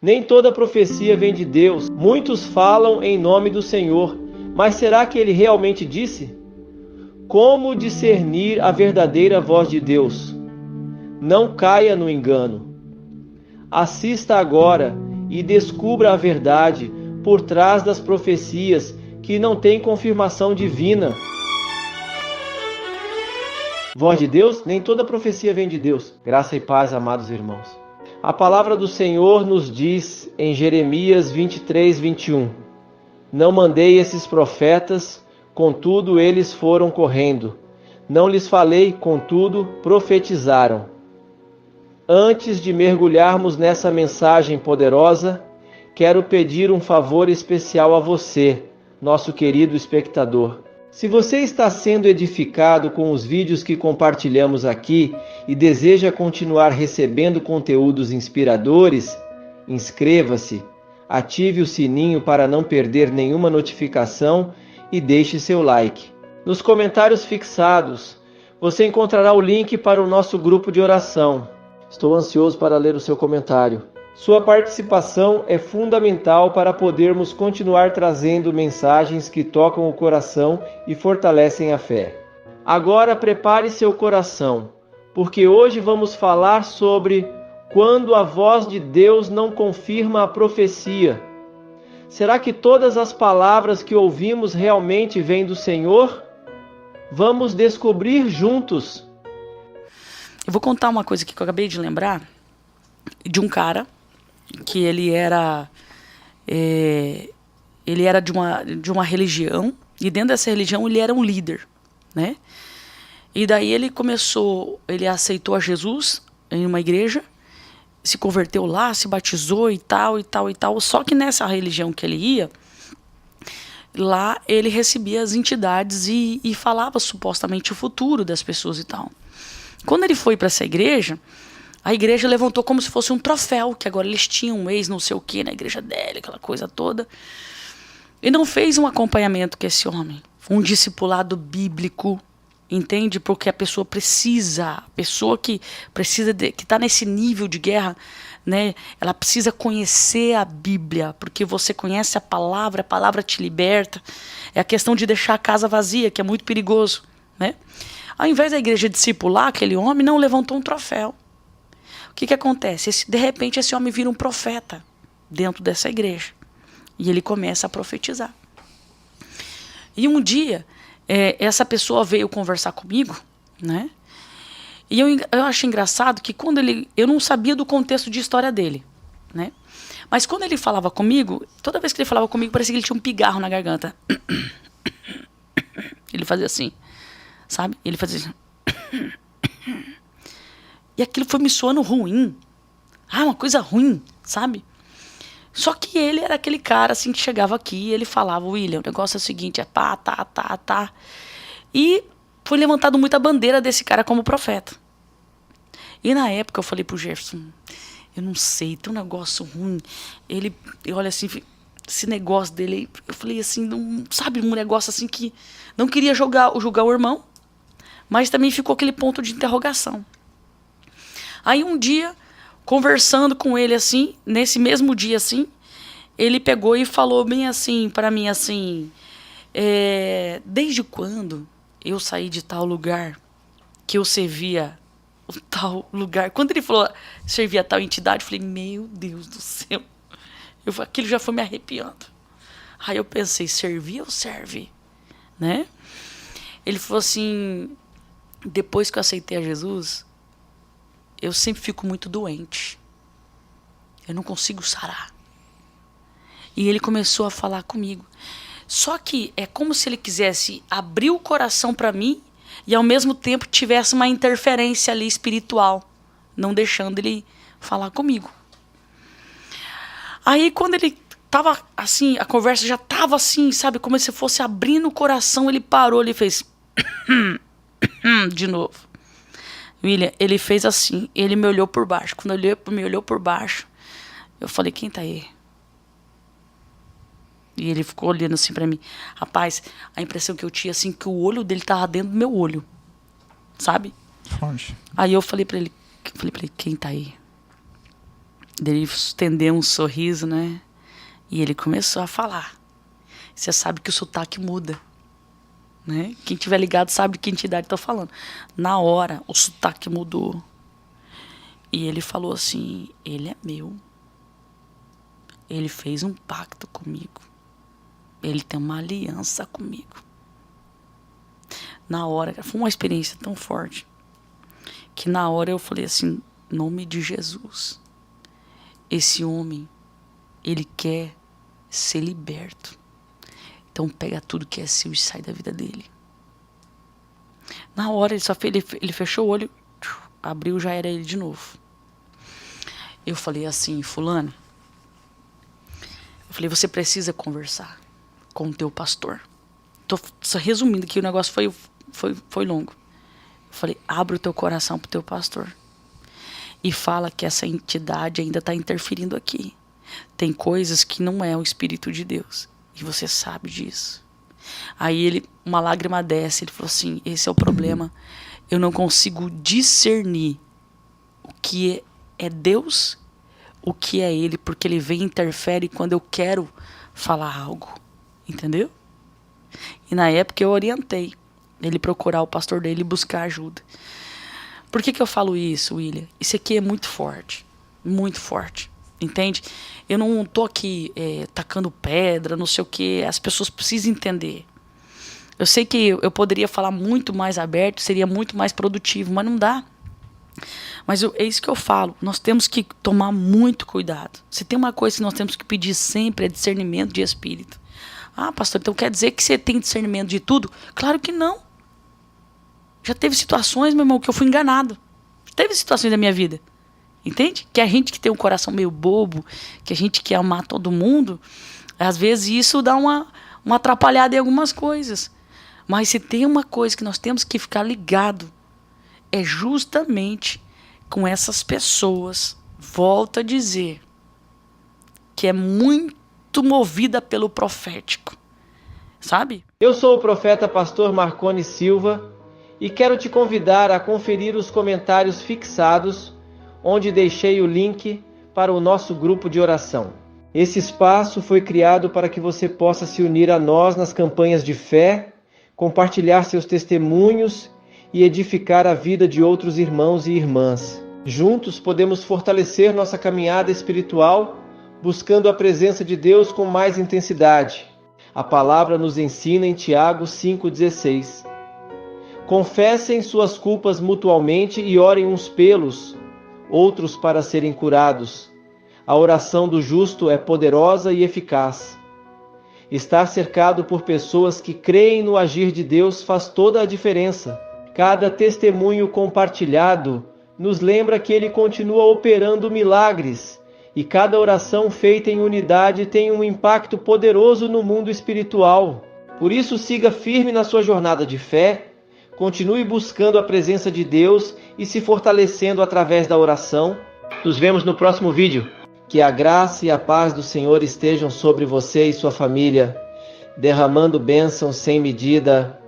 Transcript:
Nem toda profecia vem de Deus. Muitos falam em nome do Senhor, mas será que ele realmente disse? Como discernir a verdadeira voz de Deus? Não caia no engano. Assista agora e descubra a verdade por trás das profecias que não têm confirmação divina. Voz de Deus? Nem toda profecia vem de Deus. Graça e paz, amados irmãos. A palavra do Senhor nos diz em Jeremias 23, 21. Não mandei esses profetas, contudo eles foram correndo. Não lhes falei, contudo profetizaram. Antes de mergulharmos nessa mensagem poderosa, quero pedir um favor especial a você, nosso querido espectador. Se você está sendo edificado com os vídeos que compartilhamos aqui e deseja continuar recebendo conteúdos inspiradores, inscreva-se, ative o sininho para não perder nenhuma notificação e deixe seu like. Nos comentários fixados, você encontrará o link para o nosso grupo de oração. Estou ansioso para ler o seu comentário. Sua participação é fundamental para podermos continuar trazendo mensagens que tocam o coração e fortalecem a fé. Agora prepare seu coração, porque hoje vamos falar sobre quando a voz de Deus não confirma a profecia. Será que todas as palavras que ouvimos realmente vêm do Senhor? Vamos descobrir juntos. Eu vou contar uma coisa aqui que eu acabei de lembrar de um cara que ele era de uma religião, e dentro dessa religião ele era um líder, né? E daí ele aceitou a Jesus em uma igreja, se converteu lá, se batizou e tal, e tal, e tal. Só que nessa religião que ele ia, lá ele recebia as entidades e falava supostamente o futuro das pessoas e tal. Quando ele foi para essa igreja, a igreja levantou como se fosse um troféu, que agora eles tinham um ex não sei o que na igreja dele, aquela coisa toda. E não fez um acompanhamento com esse homem, um discipulado bíblico, entende? Porque a pessoa que está nesse nível de guerra, né? Ela precisa conhecer a Bíblia, porque você conhece a palavra te liberta. É a questão de deixar a casa vazia, que é muito perigoso, né? Ao invés da igreja discipular aquele homem, não levantou um troféu. O que acontece? De repente esse homem vira um profeta dentro dessa igreja. E ele começa a profetizar. E um dia, essa pessoa veio conversar comigo, né? E eu achei engraçado que eu não sabia do contexto de história dele, né? Mas quando ele falava comigo, toda vez que ele falava comigo, parecia que ele tinha um pigarro na garganta. Ele fazia assim, sabe? Ele fazia assim. E aquilo foi me soando ruim. Uma coisa ruim, sabe? Só que ele era aquele cara assim que chegava aqui e ele falava: William, o negócio é o seguinte, tá. E foi levantado muita bandeira desse cara como profeta. E na época eu falei pro Jefferson: eu não sei, tem um negócio ruim. Ele olha assim, esse negócio dele, eu falei assim, não, sabe, um negócio assim que não queria julgar o irmão, mas também ficou aquele ponto de interrogação. Aí um dia, conversando com ele assim, nesse mesmo dia assim, ele pegou e falou bem assim para mim assim: desde quando eu saí de tal lugar que eu servia o tal lugar? Quando ele falou servia tal entidade, eu falei: meu Deus do céu, aquilo já foi me arrepiando. Aí eu pensei: servir ou serve, né? Ele falou assim: depois que eu aceitei a Jesus, eu sempre fico muito doente. Eu não consigo sarar. E ele começou a falar comigo. Só que é como se ele quisesse abrir o coração para mim e ao mesmo tempo tivesse uma interferência ali espiritual, não deixando ele falar comigo. Aí quando ele tava assim, a conversa já tava assim, sabe, como se fosse abrindo o coração, ele parou, ele fez de novo. William, ele fez assim, ele me olhou por baixo. Quando ele me olhou por baixo, eu falei: quem tá aí? E ele ficou olhando assim pra mim. Rapaz, a impressão que eu tinha, assim, que o olho dele tava dentro do meu olho. Sabe? Forte. Aí eu falei pra ele, quem tá aí? Ele estendeu um sorriso, né? E ele começou a falar. Você sabe que o sotaque muda, né? Quem tiver ligado sabe de que entidade estou falando. Na hora, o sotaque mudou. E ele falou assim, ele é meu. Ele fez um pacto comigo. Ele tem uma aliança comigo. Na hora, foi uma experiência tão forte, que na hora eu falei assim, em nome de Jesus, esse homem, ele quer ser liberto. Então pega tudo que é seu e sai da vida dele. Na hora ele fechou o olho, abriu, já era ele de novo. Eu falei assim, fulano, eu falei, você precisa conversar com o teu pastor. Tô só resumindo que o negócio foi longo. Eu falei, abre o teu coração pro teu pastor. E fala que essa entidade ainda está interferindo aqui. Tem coisas que não é o Espírito de Deus. E você sabe disso. Aí uma lágrima desce, ele falou assim, esse é o problema. Eu não consigo discernir o que é Deus, o que é ele, porque ele vem e interfere quando eu quero falar algo. Entendeu? E na época eu orientei ele procurar o pastor dele e buscar ajuda. Por que eu falo isso, William? Isso aqui é muito forte, entende? Eu não tô aqui tacando pedra, não sei o que, as pessoas precisam entender. Eu sei que eu poderia falar muito mais aberto, seria muito mais produtivo, mas não dá. Mas é isso que eu falo, nós temos que tomar muito cuidado. Se tem uma coisa que nós temos que pedir sempre é discernimento de espírito. Ah, pastor, então quer dizer que você tem discernimento de tudo? Claro que não. Já teve situações, meu irmão, que eu fui enganado. Teve situações da minha vida. Entende? Que a gente que tem um coração meio bobo, que a gente quer amar todo mundo, às vezes isso dá uma atrapalhada em algumas coisas. Mas se tem uma coisa que nós temos que ficar ligado, é justamente com essas pessoas, volto a dizer, que é muito movida pelo profético. Sabe? Eu sou o profeta pastor Marconi Silva e quero te convidar a conferir os comentários fixados, onde deixei o link para o nosso grupo de oração. Esse espaço foi criado para que você possa se unir a nós nas campanhas de fé, compartilhar seus testemunhos e edificar a vida de outros irmãos e irmãs. Juntos podemos fortalecer nossa caminhada espiritual, buscando a presença de Deus com mais intensidade. A palavra nos ensina em Tiago 5,16. Confessem suas culpas mutualmente e orem uns pelos outros para serem curados. A oração do justo é poderosa e eficaz. Estar cercado por pessoas que creem no agir de Deus faz toda a diferença. Cada testemunho compartilhado nos lembra que Ele continua operando milagres e cada oração feita em unidade tem um impacto poderoso no mundo espiritual. Por isso, siga firme na sua jornada de fé, continue buscando a presença de Deus e se fortalecendo através da oração. Nos vemos no próximo vídeo. Que a graça e a paz do Senhor estejam sobre você e sua família, derramando bênçãos sem medida.